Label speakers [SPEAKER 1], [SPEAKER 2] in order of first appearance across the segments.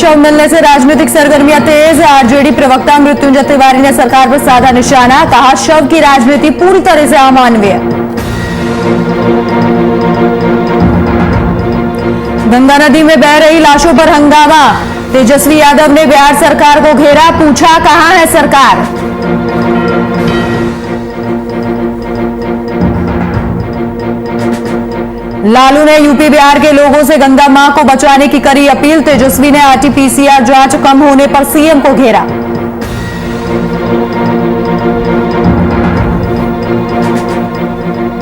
[SPEAKER 1] शव मिलने से राजनीतिक सरगर्मियां तेज। आरजेडी प्रवक्ता मृत्युंजय तिवारी ने सरकार पर साधा निशाना, कहा शव की राजनीति पूरी तरह से अमानवीय। गंगा नदी में बह रही लाशों पर हंगामा, तेजस्वी यादव ने बिहार सरकार को घेरा, पूछा कहां है सरकार। लालू ने यूपी बिहार के लोगों से गंगा मां को बचाने की करी अपील, तेजस्वी ने आरटी-पीसीआर जांच कम होने पर सीएम को घेरा।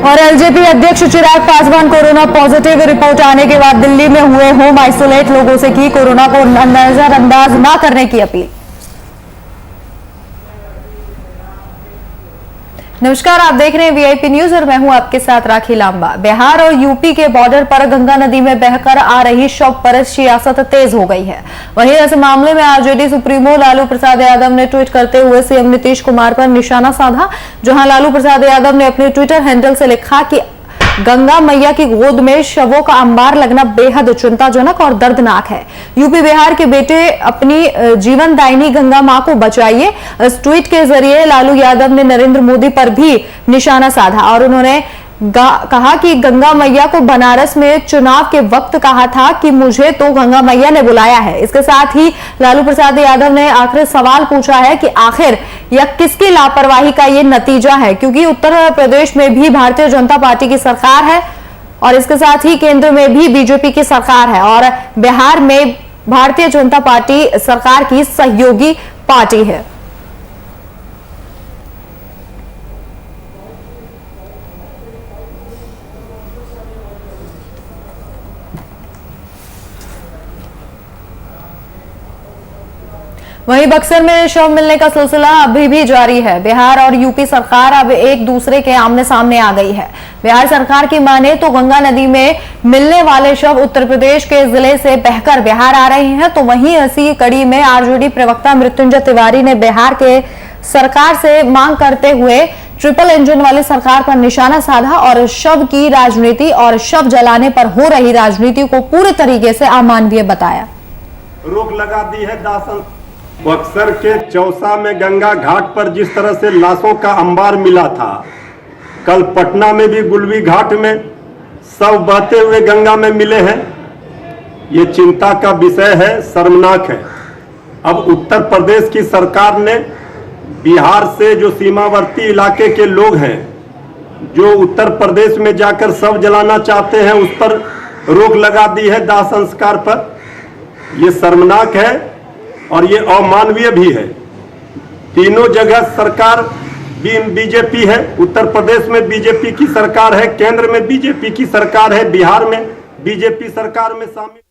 [SPEAKER 1] और एलजेपी अध्यक्ष Chirag Paswan corona positive report आने के बाद दिल्ली में हुए होम आइसोलेट, लोगों से की कोरोना को नजरअंदाज न करने की अपील। नमस्कार, आप देख रहे हैं वीआईपी न्यूज और मैं हूं आपके साथ राखी लांबा। बिहार और यूपी के बॉर्डर पर गंगा नदी में बहकर आ रही शव परस्त सियासत तेज हो गई है। वहीं इस मामले में आरजेडी सुप्रीमो लालू प्रसाद यादव ने ट्वीट करते हुए सीएम नीतीश कुमार पर निशाना साधा, जहां लालू प्रसाद यादव ने अपने ट्विटर हैंडल से लिखा कि गंगा मैया की गोद में शवों का अंबार लगना बेहद चिंताजनक और दर्दनाक है। यूपी बिहार के बेटे अपनी जीवनदायिनी गंगा मां को बचाइए। इस ट्वीट के जरिए लालू यादव ने नरेंद्र मोदी पर भी निशाना साधा और उन्होंने कहा कि गंगा मैया को बनारस में चुनाव के वक्त कहा था कि मुझे तो गंगा मैया ने बुलाया है। इसके साथ ही लालू प्रसाद यादव ने आखिर सवाल पूछा है कि आखिर यह किसकी लापरवाही का ये नतीजा है, क्योंकि उत्तर प्रदेश में भी भारतीय जनता पार्टी की सरकार है और इसके साथ ही केंद्र में भी बीजेपी की सरकार है और बिहार में भारतीय जनता पार्टी सरकार की सहयोगी पार्टी है। वहीं बक्सर में शव मिलने का सिलसिला अभी भी जारी है। बिहार और यूपी सरकार अब एक दूसरे के आमने सामने आ गई है। बिहार सरकार की माने तो गंगा नदी में मिलने वाले शव उत्तर प्रदेश के जिले से बहकर बिहार आ रहे हैं, तो वहीं इसी कड़ी में आरजेडी प्रवक्ता मृत्युंजय तिवारी ने बिहार के सरकार से मांग करते हुए ट्रिपल इंजन वाली सरकार पर निशाना साधा और शव की राजनीति और शव जलाने पर हो रही राजनीति को पूरे तरीके से अमानवीय बताया।
[SPEAKER 2] रोक लगा दी है दासन। बक्सर के चौसा में गंगा घाट पर जिस तरह से लाशों का अंबार मिला था, कल पटना में भी गुलवी घाट में सब बहते हुए गंगा में मिले हैं। ये चिंता का विषय है, शर्मनाक है। अब उत्तर प्रदेश की सरकार ने बिहार से जो सीमावर्ती इलाके के लोग हैं, जो उत्तर प्रदेश में जाकर शव जलाना चाहते हैं, उस पर रोक लगा दी है दाह संस्कार पर। यह शर्मनाक है और ये अमानवीय भी है। तीनों जगह सरकार बीजेपी है। उत्तर प्रदेश में बीजेपी की सरकार है, केंद्र में बीजेपी की सरकार है, बिहार में बीजेपी सरकार में शामिल।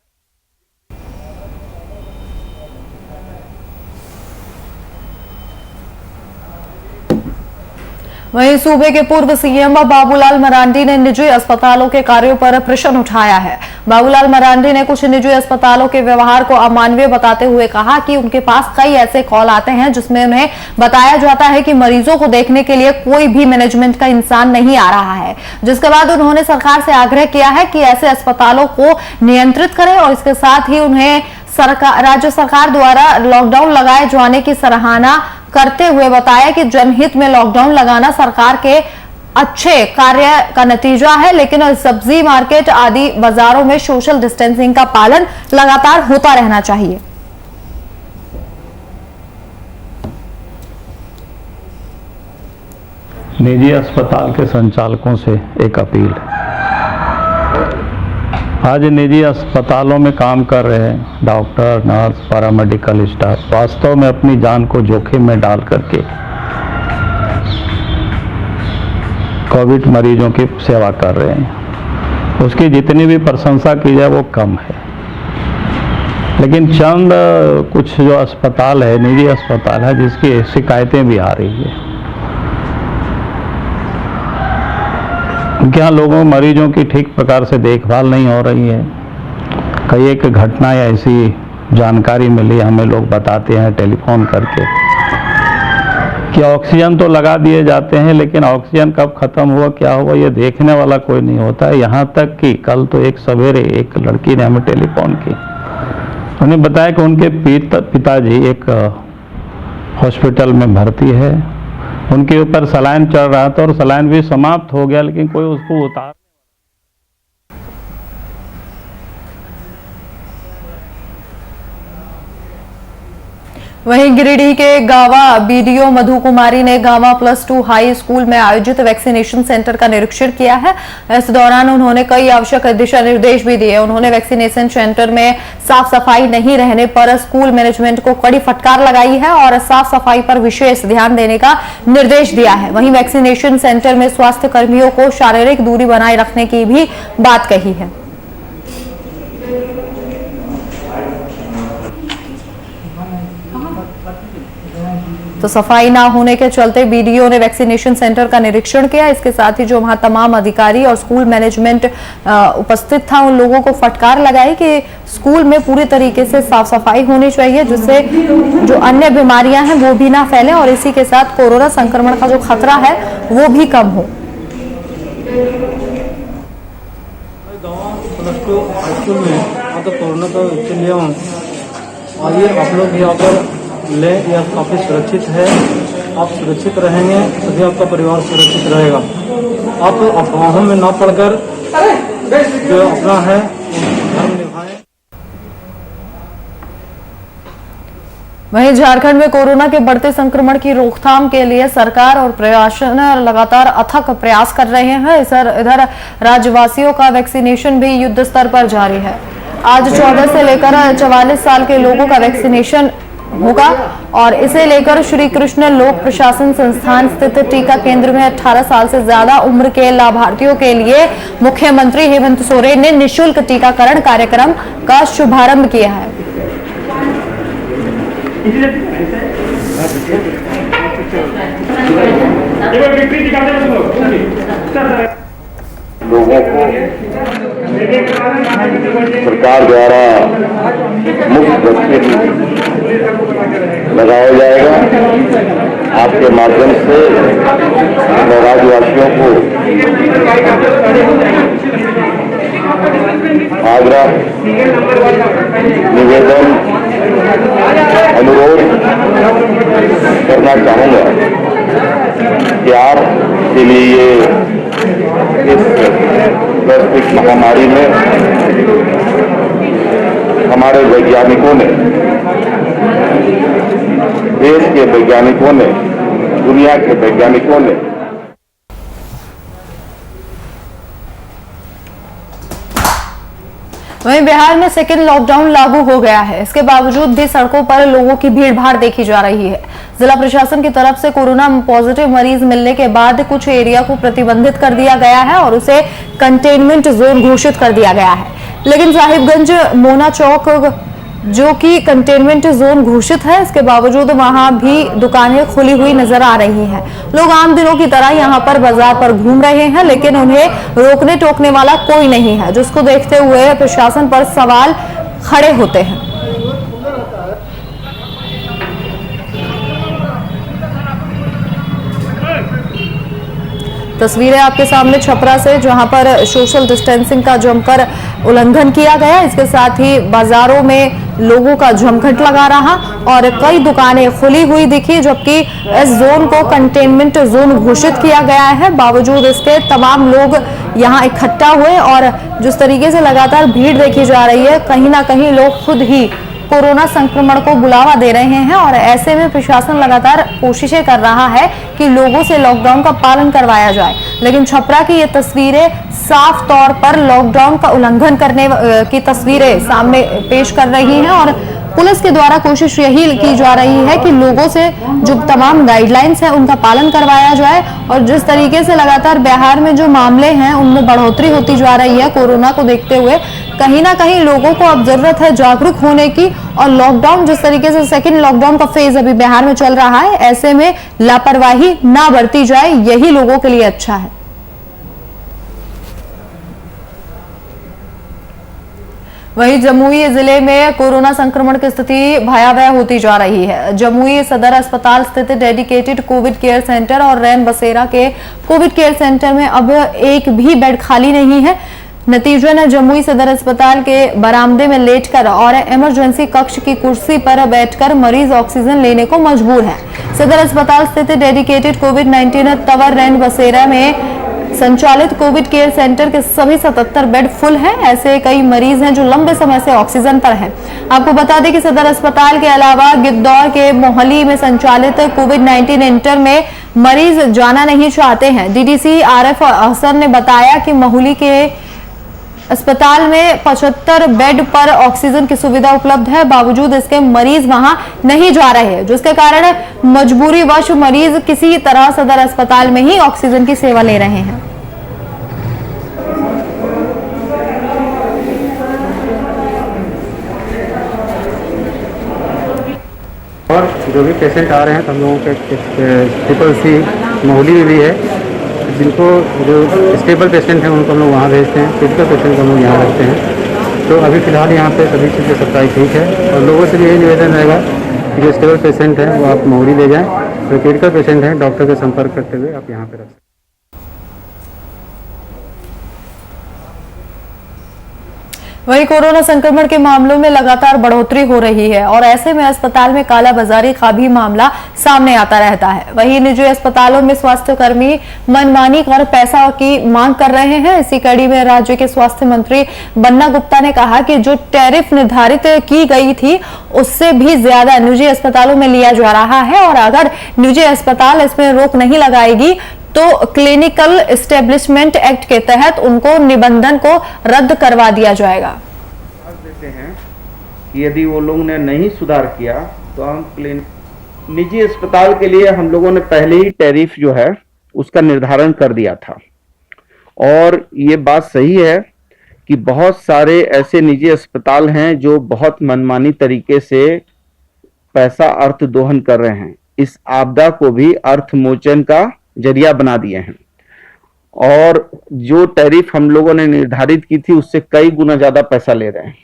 [SPEAKER 1] वहीं सूबे के पूर्व सीएम बाबूलाल मरांडी ने निजी अस्पतालों के कार्यों पर प्रश्न उठाया है। बाबूलाल मरांडी ने कुछ निजी अस्पतालों के व्यवहार को अमानवीय बताते हुए कहा कि उनके पास कई ऐसे कॉल आते हैं जिसमें उन्हें बताया जाता है कि मरीजों को देखने के लिए कोई भी मैनेजमेंट का इंसान नहीं आ रहा है, जिसके बाद उन्होंने सरकार से आग्रह किया है कि ऐसे अस्पतालों को नियंत्रित करें और इसके साथ ही उन्हें राज्य सरकार द्वारा लॉकडाउन लगाए जाने की सराहना करते हुए बताया कि जनहित में लॉकडाउन लगाना सरकार के अच्छे कार्य का नतीजा है, लेकिन सब्जी मार्केट आदि बाजारों में सोशल डिस्टेंसिंग का पालन लगातार होता रहना चाहिए।
[SPEAKER 3] निजी अस्पताल के संचालकों से एक अपील। आज निजी अस्पतालों में काम कर रहे हैं डॉक्टर, नर्स, पैरामेडिकल स्टाफ वास्तव में अपनी जान को जोखिम में डाल करके कोविड मरीजों की सेवा कर रहे हैं। उसकी जितनी भी प्रशंसा की जाए वो कम है, लेकिन चंद कुछ जो अस्पताल है, निजी अस्पताल है, जिसकी शिकायतें भी आ रही है। क्या लोगों मरीजों की ठीक प्रकार से देखभाल नहीं हो रही है। कई एक घटना या ऐसी जानकारी मिली, हमें लोग बताते हैं टेलीफोन करके कि ऑक्सीजन तो लगा दिए जाते हैं, लेकिन ऑक्सीजन कब खत्म हुआ क्या हुआ ये देखने वाला कोई नहीं होता है। यहाँ तक कि कल तो एक सवेरे एक लड़की ने हमें टेलीफोन की उन्हें बताया कि उनके पिताजी एक हॉस्पिटल में भर्ती है, उनके ऊपर सलाइन चल रहा था और सलाइन भी समाप्त हो गया, लेकिन कोई उसको उतार।
[SPEAKER 1] वहीं गिरिडीह के गावा बीडीओ मधु कुमारी ने गावा +2 हाई स्कूल में आयोजित वैक्सीनेशन सेंटर का निरीक्षण किया है। इस दौरान उन्होंने कई आवश्यक दिशा निर्देश भी दिए। उन्होंने वैक्सीनेशन सेंटर में साफ सफाई नहीं रहने पर स्कूल मैनेजमेंट को कड़ी फटकार लगाई है और साफ सफाई पर विशेष ध्यान देने का निर्देश दिया है। वहीं वैक्सीनेशन सेंटर में स्वास्थ्य कर्मियों को शारीरिक दूरी बनाए रखने की भी बात कही है। तो सफाई ना होने के चलते बीडीओ ने वैक्सीनेशन सेंटर का निरीक्षण किया। इसके साथ ही जो वहां तमाम अधिकारी और स्कूल मैनेजमेंट उपस्थित था, उन लोगों को फटकार लगाई कि स्कूल में पूरी तरीके से साफ सफाई होनी चाहिए, जिससे जो अन्य बीमारियां हैं वो भी ना फैले और इसी के साथ कोरोना संक्रमण का जो खतरा है वो भी कम हो।
[SPEAKER 4] स्कूल में तो कोरोना का वैक्सीन लिया हूँ, आइए आप लोग यहाँ पर ले, यह काफ़ी सुरक्षित है। आप सुरक्षित रहेंगे तभी आपका परिवार सुरक्षित रहेगा। आप अफवाहों में ना पड़कर जो अपना है धर्म निभाएं।
[SPEAKER 1] वहीं झारखंड में कोरोना के बढ़ते संक्रमण की रोकथाम के लिए सरकार और प्रशासन लगातार अथक प्रयास कर रहे हैं। इधर राज्यवासियों का वैक्सीनेशन भी युद्ध स्तर पर जारी है। आज 14 से लेकर 44 साल के लोगों का वैक्सीनेशन होगा और इसे लेकर श्री कृष्ण लोक प्रशासन संस्थान स्थित टीका केंद्र में 18 साल से ज्यादा उम्र के लाभार्थियों के लिए मुख्यमंत्री हेमंत सोरेन ने निःशुल्क टीकाकरण कार्यक्रम का शुभारंभ किया है।
[SPEAKER 5] लोगों को सरकार द्वारा मुफ्त वैक्सीन लगाया जाएगा। आपके माध्यम से राज्यवासियों को आग्रह, निवेदन, अनुरोध करना चाहूंगा कि आपके लिए इस वैश्विक महामारी में हमारे वैज्ञानिकों ने, देश के वैज्ञानिकों ने, दुनिया के वैज्ञानिकों ने
[SPEAKER 1] वहीं बिहार में सेकेंड लॉकडाउन लागू हो गया है। इसके बावजूद भी सड़कों पर लोगों की भीड़ भाड़ देखी जा रही है। जिला प्रशासन की तरफ से कोरोना पॉजिटिव मरीज मिलने के बाद कुछ एरिया को प्रतिबंधित कर दिया गया है और उसे कंटेनमेंट जोन घोषित कर दिया गया है। लेकिन साहिबगंज मोना चौक जो कि कंटेनमेंट जोन घोषित है, इसके बावजूद वहां भी दुकानें खुली हुई नजर आ रही हैं। लोग आम दिनों की तरह यहां पर बाजार पर घूम रहे हैं, लेकिन उन्हें रोकने टोकने वाला कोई नहीं है, जिसको देखते हुए प्रशासन पर सवाल खड़े होते हैं। तस्वीरें आपके सामने छपरा से, जहां पर सोशल डिस्टेंसिंग का जमकर उल्लंघन किया गया। इसके साथ ही बाजारों में लोगों का जमघट लगा रहा और कई दुकानें खुली हुई दिखी, जबकि इस जोन को कंटेनमेंट जोन घोषित किया गया है। बावजूद इसके तमाम लोग यहां इकट्ठा हुए और जिस तरीके से लगातार भीड़ देखी जा रही है, कहीं ना कहीं लोग खुद ही कोरोना संक्रमण को बुलावा दे रहे हैं और ऐसे में प्रशासन लगातार कोशिशें कर रहा है कि लोगों से लॉकडाउन का पालन करवाया जाए। लेकिन छपरा की ये तस्वीरें साफ तौर पर लॉकडाउन का उल्लंघन करने की तस्वीरें सामने पेश कर रही हैं और पुलिस के द्वारा कोशिश यही की जा रही है कि लोगों से जो तमाम गाइडलाइंस हैं उनका पालन करवाया जाए। और जिस तरीके से लगातार बिहार में जो मामले हैं उनमें बढ़ोतरी होती जा रही है कोरोना को देखते हुए, कहीं ना कहीं लोगों को अब जरूरत है जागरूक होने की। और लॉकडाउन जिस तरीके से सेकेंड लॉकडाउन का फेज अभी बिहार में चल रहा है, ऐसे में लापरवाही ना बरती जाए, यही लोगों के लिए अच्छा है। वहीं जमुई जिले में कोरोना संक्रमण की स्थिति भयावह होती जा रही है। जमुई सदर अस्पताल स्थित डेडिकेटेड कोविड केयर सेंटर और रैन बसेरा के कोविड केयर सेंटर में अब एक भी बेड खाली नहीं है। नतीजन जमुई सदर अस्पताल के बरामदे में लेटकर और इमरजेंसी कक्ष की कुर्सी पर बैठकर मरीज ऑक्सीजन लेने को मजबूर है। सदर अस्पताल स्थित डेडिकेटेड कोविड-19 तवर रैन बसेरा में संचालित कोविड केयर सेंटर के सभी 77 बेड फुल हैं। ऐसे कई मरीज हैं जो लंबे समय से ऑक्सीजन पर हैं। आपको बता दें कि सदर अस्पताल के अलावा गिद्धौर के मोहाली में संचालित कोविड-19 इंटर में मरीज जाना नहीं चाहते हैं। डीडीसी आरएफ अहसन ने बताया कि मोहाली के अस्पताल में 75 बेड पर ऑक्सीजन की सुविधा उपलब्ध है, बावजूद इसके मरीज वहां नहीं जा रहे हैं, जिसके कारण मजबूरीवश मरीज किसी तरह सदर अस्पताल में ही ऑक्सीजन की सेवा ले रहे हैं।
[SPEAKER 6] और जो भी पेशेंट आ रहे हैं तो हम लोगों के ट्रिपल सी मोहाली में भी है, जिनको जो स्टेबल पेशेंट हैं उनको हम लोग वहाँ भेजते हैं, क्रिटिकल पेशेंट को हम लोग यहाँ रखते हैं। तो अभी फ़िलहाल यहाँ पे सभी चीज़ें सप्लाई ठीक है और लोगों से भी यही निवेदन रहेगा कि जो स्टेबल पेशेंट हैं वो आप मोहाली ले जाएँ, जो क्रिटिकल पेशेंट हैं डॉक्टर से संपर्क करते हुए आप यहाँ पर रख सकते हैं।
[SPEAKER 1] वहीं कोरोना संक्रमण के मामलों में लगातार बढ़ोतरी हो रही है और ऐसे में अस्पताल में कालाबाजारी का भी मामला सामने आता रहता है। वहीं निजी अस्पतालों में स्वास्थ्य कर्मी मनमानी कर पैसा की मांग कर रहे हैं। इसी कड़ी में राज्य के स्वास्थ्य मंत्री बन्ना गुप्ता ने कहा कि जो टैरिफ निर्धारित की गई थी उससे भी ज्यादा निजी अस्पतालों में लिया जा रहा है और अगर निजी अस्पताल इसमें रोक नहीं लगाएगी तो क्लिनिकल एस्टेब्लिशमेंट एक्ट के तहत उनको निबंधन को रद्द करवा दिया जाएगा।
[SPEAKER 7] देते हैं कि यदि वो लोग ने नहीं सुधार किया तो हम निजी अस्पताल के लिए हम लोगों ने पहले ही टैरिफ जो है उसका निर्धारण कर दिया था। और ये बात सही है कि बहुत सारे ऐसे निजी अस्पताल हैं जो बहुत मनमानी तरीके से पैसा अर्थ दोहन कर रहे हैं। इस आपदा को भी अर्थमोचन का जरिया बना दिए हैं और जो टैरिफ हम लोगों ने निर्धारित की थी उससे कई गुना ज्यादा पैसा ले रहे हैं।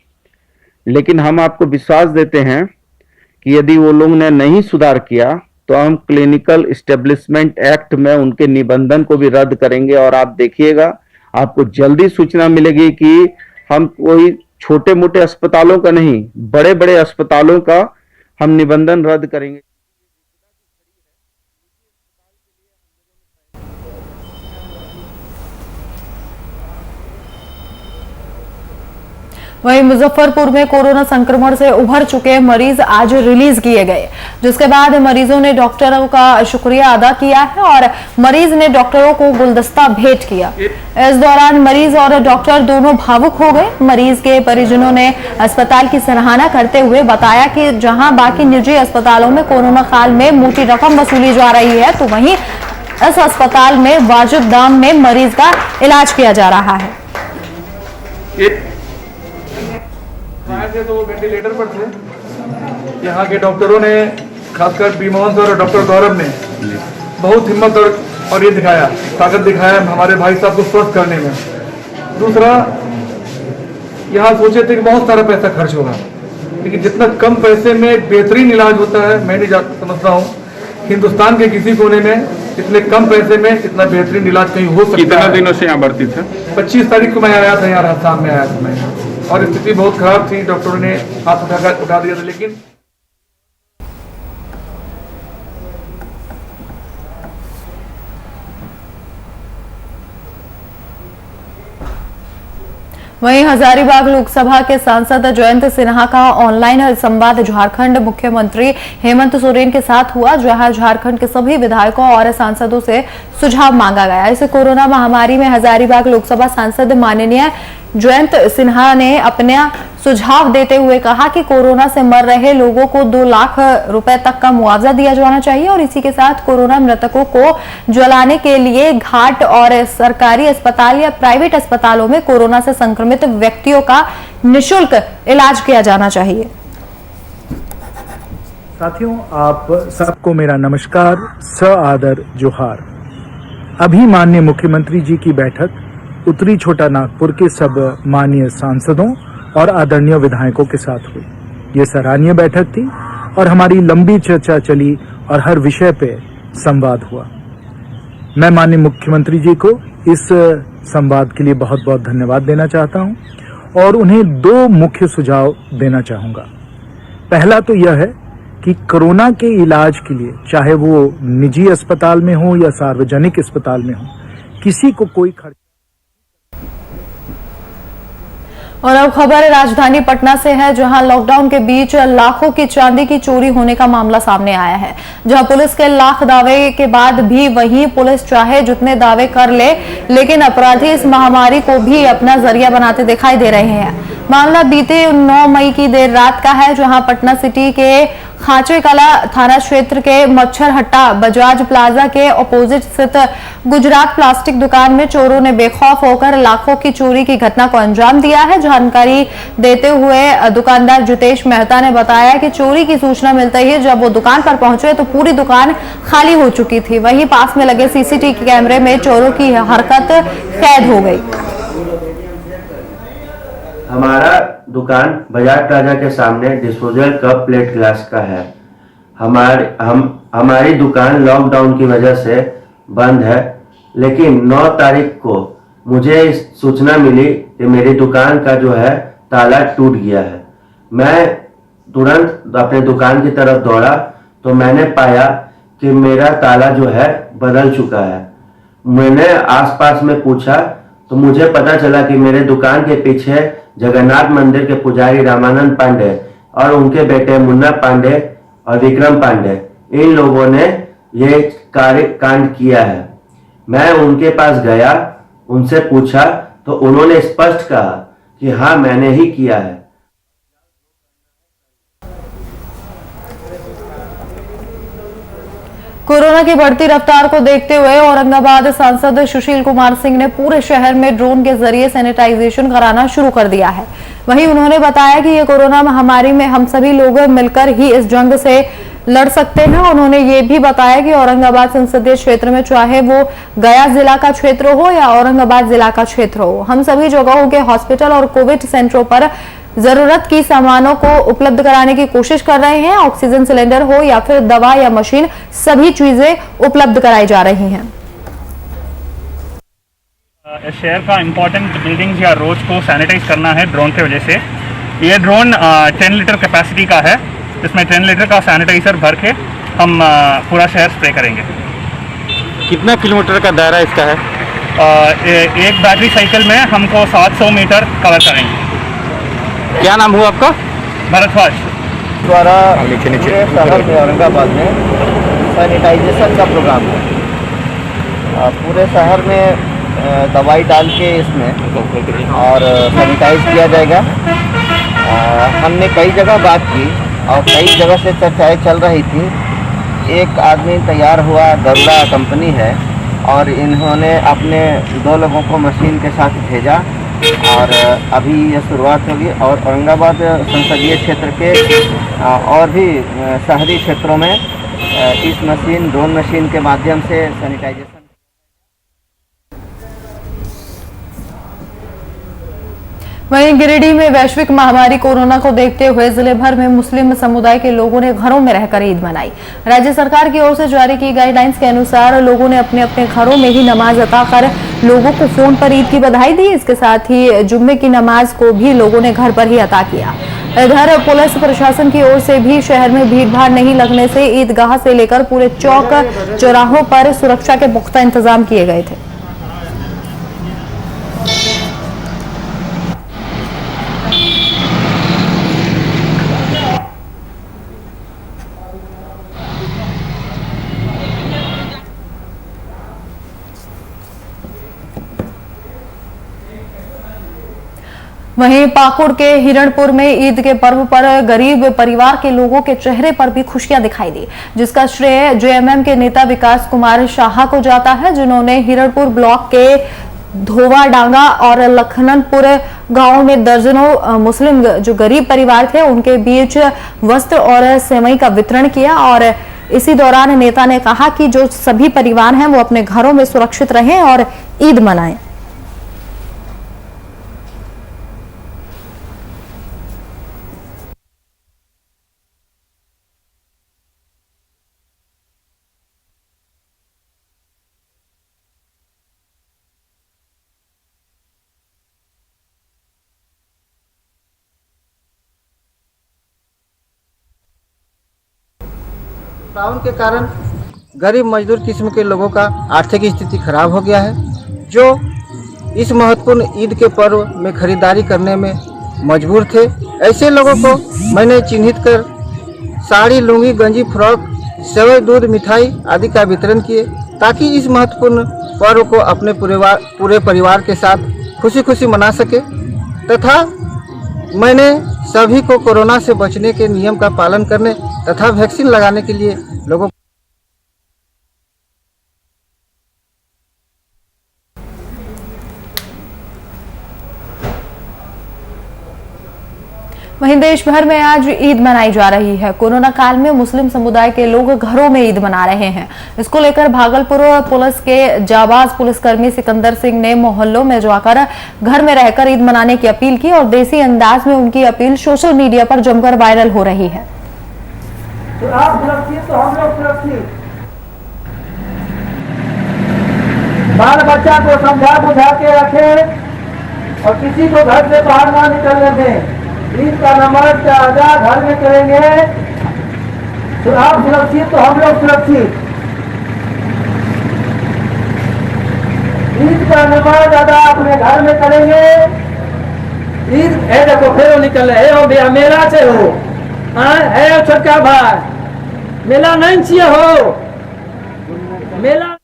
[SPEAKER 7] लेकिन हम आपको विश्वास देते हैं कि यदि वो लोग ने नहीं सुधार किया तो हम क्लिनिकल एस्टेब्लिशमेंट एक्ट में उनके निबंधन को भी रद्द करेंगे और आप देखिएगा आपको जल्दी सूचना मिलेगी कि हम कोई छोटे मोटे अस्पतालों का नहीं, बड़े बड़े अस्पतालों का हम निबंधन रद्द करेंगे।
[SPEAKER 1] वहीं मुजफ्फरपुर में कोरोना संक्रमण से उभर चुके मरीज आज रिलीज किए गए, जिसके बाद मरीजों ने डॉक्टरों का शुक्रिया अदा किया है और मरीज ने डॉक्टरों को गुलदस्ता भेंट किया। इस दौरान मरीज और डॉक्टर दोनों भावुक हो गए। मरीज के परिजनों ने अस्पताल की सराहना करते हुए बताया कि जहां बाकी निजी अस्पतालों में कोरोना काल में मोटी रकम वसूली जा रही है, तो वहीं इस अस्पताल में वाजिब दाम में मरीज का इलाज किया जा रहा है।
[SPEAKER 8] थे तो वो वेंटिलेटर पर थे। यहाँ के डॉक्टरों ने, खासकर बीमोहन सर और डॉक्टर गौरव ने बहुत हिम्मत और ये दिखाया, ताकत दिखाया हमारे भाई साहब को स्वस्थ करने में। दूसरा, यहाँ सोचे थे कि बहुत सारा पैसा खर्च होगा, लेकिन जितना कम पैसे में बेहतरीन इलाज होता है, मैं नहीं समझता हूँ हिंदुस्तान के किसी कोने में इतने कम पैसे में इतना बेहतरीन इलाज कहीं हो सकता है।
[SPEAKER 9] कितना दिनों से यहाँ भर्ती थे?
[SPEAKER 8] 25 तारीख को मैं आया था, यहाँ शाम में आया था मैं, और स्थिति बहुत खराब थी। डॉक्टरों ने हाथ उठा दिया था, लेकिन
[SPEAKER 1] वहीं हजारीबाग लोकसभा के सांसद जयंत सिन्हा का ऑनलाइन संवाद झारखंड मुख्यमंत्री हेमंत सोरेन के साथ हुआ, जहां झारखंड के सभी विधायकों और सांसदों से सुझाव मांगा गया। इस कोरोना महामारी में हजारीबाग लोकसभा सांसद माननीय जयंत सिन्हा ने अपना सुझाव देते हुए कहा कि कोरोना से मर रहे लोगों को 2 लाख रुपए तक का मुआवजा दिया जाना चाहिए और इसी के साथ कोरोना मृतकों को जलाने के लिए घाट और सरकारी अस्पताल या प्राइवेट अस्पतालों में कोरोना से संक्रमित व्यक्तियों का निःशुल्क इलाज किया जाना चाहिए।
[SPEAKER 10] साथियों, आप सबको मेरा नमस्कार, सआदर जोहार। अभी माननीय मुख्यमंत्री जी की बैठक उत्तरी छोटा नागपुर के सब माननीय सांसदों और आदरणीय विधायकों के साथ हुई। ये सराहनीय बैठक थी और हमारी लंबी चर्चा चली और हर विषय पे संवाद हुआ। मैं माननीय मुख्यमंत्री जी को इस संवाद के लिए बहुत बहुत धन्यवाद देना चाहता हूं और उन्हें 2 मुख्य सुझाव देना चाहूंगा। पहला तो यह है कि कोरोना के इलाज के लिए चाहे वो निजी अस्पताल में हो या सार्वजनिक अस्पताल में हो, किसी को कोई खर्च।
[SPEAKER 1] और अब खबर राजधानी पटना से है, जहां लॉकडाउन के बीच लाखों की चांदी की चोरी होने का मामला सामने आया है। जहां पुलिस के लाख दावे के बाद भी वहीं पुलिस चाहे जितने दावे कर ले, लेकिन अपराधी इस महामारी को भी अपना जरिया बनाते दिखाई दे रहे हैं। मामला बीते 9 मई की देर रात का है, जहां पटना सिटी के खांचे कला थाना क्षेत्र के मच्छर हट्टा बजाज प्लाजा के ऑपोजिट स्थित गुजरात प्लास्टिक दुकान में चोरों ने बेखौफ होकर लाखों की चोरी की घटना को अंजाम दिया है। जानकारी देते हुए दुकानदार जितेश मेहता ने बताया कि चोरी की सूचना मिलते ही जब वो दुकान पर पहुंचे तो पूरी दुकान खाली हो चुकी थी। वहीं पास में लगे सीसीटीवी कैमरे में चोरों की हरकत कैद हो गई।
[SPEAKER 9] हमारा दुकान बजाज प्लाजा के सामने डिस्पोजल कप प्लेट ग्लास का है। हमारी दुकान लॉकडाउन की वजह से बंद है, लेकिन 9 तारीख को मुझे इस सूचना मिली कि मेरी दुकान का जो है ताला टूट गया है। मैं तुरंत अपने दुकान की तरफ दौड़ा तो मैंने पाया कि मेरा ताला जो है बदल चुका है। मैंने आसपास में पूछा तो मुझे पता चला कि मेरे दुकान के पीछे जगन्नाथ मंदिर के पुजारी रामानंद पांडे और उनके बेटे मुन्ना पांडे और विक्रम पांडे, इन लोगों ने ये कांड किया है। मैं उनके पास गया, उनसे पूछा तो उन्होंने स्पष्ट कहा कि हाँ, मैंने ही किया है।
[SPEAKER 1] कोरोना की बढ़ती रफ्तार को देखते हुए औरंगाबाद सांसद सुशील कुमार सिंह ने पूरे शहर में ड्रोन के जरिए सैनिटाइजेशन कराना शुरू कर दिया है। वहीं उन्होंने बताया कि ये कोरोना महामारी में हम सभी लोग मिलकर ही इस जंग से लड़ सकते हैं। उन्होंने ये भी बताया कि औरंगाबाद संसदीय क्षेत्र में चाहे वो गया जिला का क्षेत्र हो या औरंगाबाद जिला का क्षेत्र हो, हम सभी जगहों के हॉस्पिटल और कोविड सेंटरों पर जरूरत की सामानों को उपलब्ध कराने की कोशिश कर रहे हैं। ऑक्सीजन सिलेंडर हो या फिर दवा या मशीन, सभी चीजें उपलब्ध कराई जा रही हैं।
[SPEAKER 11] शहर का इम्पोर्टेंट बिल्डिंग्स या रोड्स को सैनिटाइज करना है ड्रोन की वजह से। ये ड्रोन 10 लीटर कैपेसिटी का है, जिसमें 10 लीटर का सैनिटाइजर भर के हम पूरा शहर स्प्रे करेंगे।
[SPEAKER 6] कितना किलोमीटर का दायरा इसका है?
[SPEAKER 11] एक बैटरी साइकिल में हमको 700 मीटर कवर करेंगे।
[SPEAKER 6] क्या नाम हुआ आपका?
[SPEAKER 11] भरतवाज
[SPEAKER 12] द्वारा पूरे शहर में औरंगाबाद में सैनिटाइजेशन का प्रोग्राम है। पूरे शहर में दवाई डाल के इसमें और सैनिटाइज किया जाएगा। हमने कई जगह बात की और कई जगह से चर्चाएं चल रही थी। एक आदमी तैयार हुआ, गरुड़ा कंपनी है, और इन्होंने अपने 2 लोगों को मशीन के साथ भेजा और अभी ये शुरुआत होगी। और औरंगाबाद संसदीय क्षेत्र के और भी शहरी क्षेत्रों में इस मशीन, ड्रोन मशीन के माध्यम से सैनिटाइजेशन।
[SPEAKER 1] वहीं गिरिडीह में वैश्विक महामारी कोरोना को देखते हुए जिले भर में मुस्लिम समुदाय के लोगों ने घरों में रहकर ईद मनाई। राज्य सरकार की ओर से जारी की गाइडलाइंस के अनुसार लोगों ने अपने अपने घरों में ही नमाज अता कर लोगों को फोन पर ईद की बधाई दी। इसके साथ ही जुम्मे की नमाज को भी लोगों ने घर पर ही अता किया। इधर पुलिस प्रशासन की ओर से भी शहर में भीड़भाड़ नहीं लगने से ईदगाह से लेकर पूरे चौक चौराहों पर सुरक्षा के पुख्ता इंतजाम किए गए थे। वहीं पाकुड़ के हिरणपुर में ईद के पर्व पर गरीब परिवार के लोगों के चेहरे पर भी खुशियां दिखाई दी, जिसका श्रेय जेएमएम के नेता विकास कुमार शाह को जाता है, जिन्होंने हिरणपुर ब्लॉक के धोवा डांगा और लखनपुर गांव में दर्जनों मुस्लिम जो गरीब परिवार थे उनके बीच वस्त्र और सेवई का वितरण किया। और इसी दौरान नेता ने कहा कि जो सभी परिवार हैं वो अपने घरों में सुरक्षित रहें और ईद मनाएं।
[SPEAKER 12] लॉकडाउन के कारण गरीब मजदूर किस्म के लोगों का आर्थिक स्थिति खराब हो गया है, जो इस महत्वपूर्ण ईद के पर्व में खरीदारी करने में मजबूर थे। ऐसे लोगों को मैंने चिन्हित कर साड़ी, लुंगी, गंजी, फ्रॉक, सेवई, दूध, मिठाई आदि का वितरण किए, ताकि इस महत्वपूर्ण पर्व को अपने पूरे परिवार के साथ खुशी खुशी मना सके। तथा मैंने सभी को कोरोना से बचने के नियम का पालन करने तथा वैक्सीन लगाने के लिए लोगों
[SPEAKER 1] वहीं देश भर में आज ईद मनाई जा रही है। कोरोना काल में मुस्लिम समुदाय के लोग घरों में ईद मना रहे हैं। इसको लेकर भागलपुर पुलिस के जाबाज पुलिसकर्मी सिकंदर सिंह ने मोहल्लों में जाकर घर में रहकर ईद मनाने की अपील की और देसी अंदाज में उनकी अपील सोशल मीडिया पर जमकर वायरल हो रही है।
[SPEAKER 13] तो आप सुरक्षित तो हम लोग सुरक्षित। बाल बच्चा को समझा बुझा के रखें और किसी को घर से बाहर ना निकलने दें। ईद का नमाज का अदा घर में करेंगे तो आप सुरक्षित तो हम लोग सुरक्षित। ईद का नमाज अदा अपने घर में करेंगे। ईद है देखो फिर निकल रहे हो भैया मेला से हो है छोटका भाई मेला नहीं चाहिए हो मेला।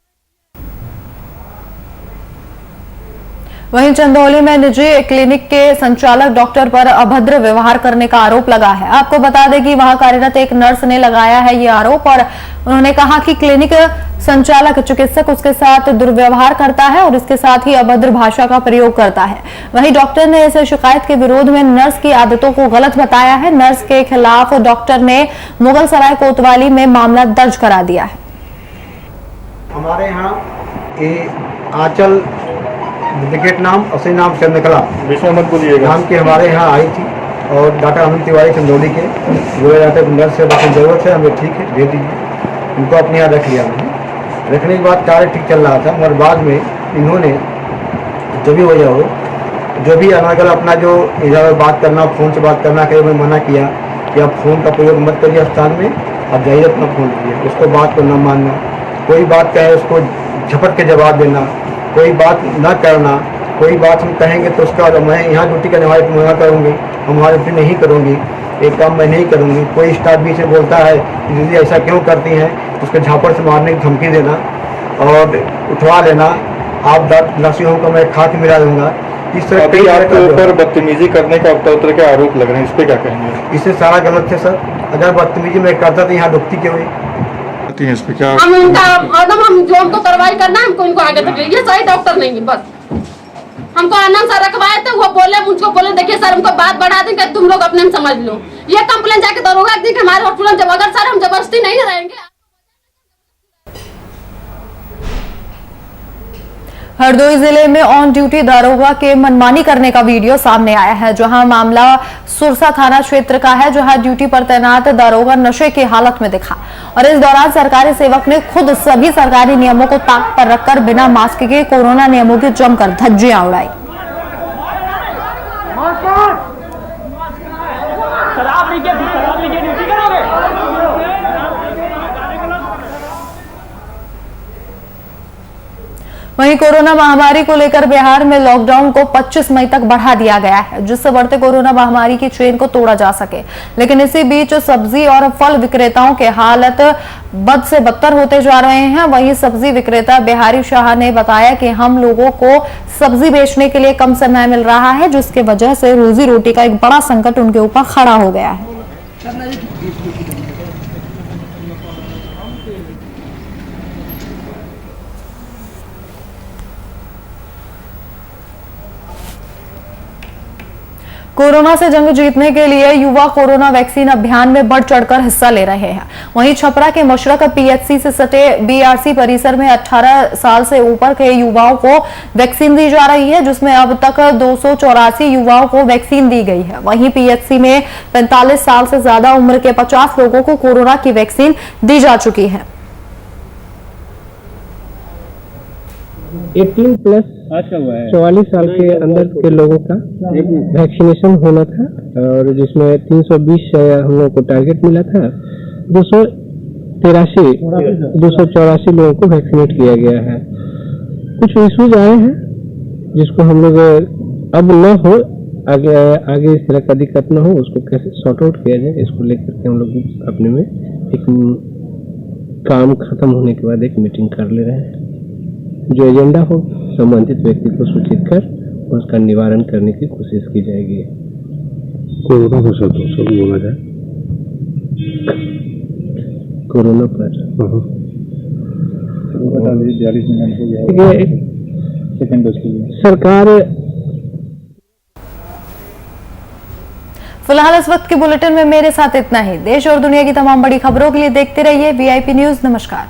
[SPEAKER 1] वहीं चंदौली में निजी क्लिनिक के संचालक डॉक्टर पर अभद्र व्यवहार करने का आरोप लगा है। आपको बता दें कि वहां कार्यरत एक नर्स ने लगाया है ये आरोप और उन्होंने कहा कि क्लिनिक संचालक चिकित्सक उसके साथ दुर्व्यवहार करता है और इसके साथ ही अभद्र भाषा का प्रयोग करता है। वहीं डॉक्टर ने इस शिकायत के विरोध में नर्स की आदतों को गलत बताया है। नर्स के खिलाफ डॉक्टर ने मुगल सराय कोतवाली में मामला दर्ज करा दिया है।
[SPEAKER 6] हमारे यहाँ आंचल विकेट नाम असली नाम चंद्रकला नाम के हमारे यहाँ आई थी और डॉक्टर अमित तिवारी चंदौली के बोले जाते नर्स से बस जरूरत है हमें ठीक है भेज दीजिए। उनको अपने यहाँ रख लिया मैंने। रखने के बाद कार्य ठीक चल रहा था मगर बाद में इन्होंने जो भी वजह हो जो भी अनागल अपना जो इधर बात करना फ़ोन से बात करना कहीं मैं मना किया कि आप फ़ोन का प्रयोग मत करिए अस्पताल में, आप जाइए अपना फ़ोन कीजिए। उसको बात को न मानना, कोई बात कहे उसको झपट के जवाब देना, कोई बात न करना, कोई बात हम कहेंगे तो उसका मैं यहाँ ड्यूटी करने वाले मना करूँगी, हम हमारी ड्यूटी नहीं करूँगी, एक काम मैं नहीं करूँगी। कोई स्टाफ भी से बोलता है कि दीदी ऐसा क्यों करती हैं, उसको झापड़ से मारने की धमकी देना और उठवा लेना, आप नर्सिंग होम का मैं खाक मिला दूंगा। इस तरह
[SPEAKER 14] अभी आपके ऊपर बदतमीजी करने का उतर के आरोप लग रहे हैं, इस पे क्या कहेंगे?
[SPEAKER 6] इससे सारा गलत है सर। अगर बदतमीजी मैं करता तो यहाँ रुकती क्यों हुई?
[SPEAKER 14] इस पे क्या
[SPEAKER 15] हम उनका हम जो हमको कार्रवाई करना है हमको इनको आगे तक ये सही डॉक्टर नहीं है। बस हमको आनंद सर रखवाए थे, वो बोले मुझको बोले देखिए सर हमको बात बढ़ा देंगे तुम लोग अपने में समझ लो। ये कंप्लेन जाके दरोगा दी हमारे हॉस्पिटल जब अगर सर हम जबरदस्ती नहीं रहेंगे।
[SPEAKER 1] हरदोई जिले में ऑन ड्यूटी दारोगा के मनमानी करने का वीडियो सामने आया है, जहां मामला सुरसा थाना क्षेत्र का है, जहां ड्यूटी पर तैनात दारोगा नशे की हालत में दिखा और इस दौरान सरकारी सेवक ने खुद सभी सरकारी नियमों को ताक पर रखकर बिना मास्क के कोरोना नियमों की जमकर धज्जियां उड़ाई। वहीं कोरोना महामारी को लेकर बिहार में लॉकडाउन को 25 मई तक बढ़ा दिया गया है, जिससे बढ़ते कोरोना महामारी की चेन को तोड़ा जा सके। लेकिन इसी बीच सब्जी और फल विक्रेताओं के हालत बद से बदतर होते जा रहे हैं। वहीं सब्जी विक्रेता बिहारी शाह ने बताया कि हम लोगों को सब्जी बेचने के लिए कम समय मिल रहा है, जिसके वजह से रोजी रोटी का एक बड़ा संकट उनके ऊपर खड़ा हो गया है। कोरोना से जंग जीतने के लिए युवा कोरोना वैक्सीन अभियान में बढ़ चढ़कर हिस्सा ले रहे हैं। वहीं छपरा के मशरक पीएचसी से सटे बीआरसी परिसर में 18 साल से ऊपर के युवाओं को वैक्सीन दी जा रही है, जिसमें अब तक 284 युवाओं को वैक्सीन दी गई है। वहीं पीएचसी में 45 साल से ज्यादा उम्र के 50 लोगों को कोरोना की वैक्सीन दी जा चुकी है।
[SPEAKER 16] 18 प्लस 44 साल के अंदर के लोगों का वैक्सीनेशन होना था और जिसमें 320 हम लोगों को टारगेट मिला था। 284 लोगों को वैक्सीनेट किया गया है। कुछ इश्यूज आए हैं जिसको हम लोग अब न हो, आगे इस तरह का दिक्कत न हो, उसको कैसे सॉर्ट आउट किया जाए, इसको लेकर के हम लोग अपने में एक काम खत्म होने के बाद एक मीटिंग कर ले रहे हैं। जो एजेंडा हो संबंधित व्यक्ति को सूचित कर उसका निवारण करने की कोशिश की जाएगी।
[SPEAKER 6] कोरोना को सब बोला जाए,
[SPEAKER 16] कोरोना पर
[SPEAKER 6] बता दीजिए 42 मिनट हो गया सेकेंड डोज के लिए।
[SPEAKER 16] सरकार
[SPEAKER 1] फिलहाल इस वक्त के बुलेटिन में मेरे साथ इतना ही। देश और दुनिया की तमाम बड़ी खबरों के लिए देखते रहिए VIP न्यूज। नमस्कार।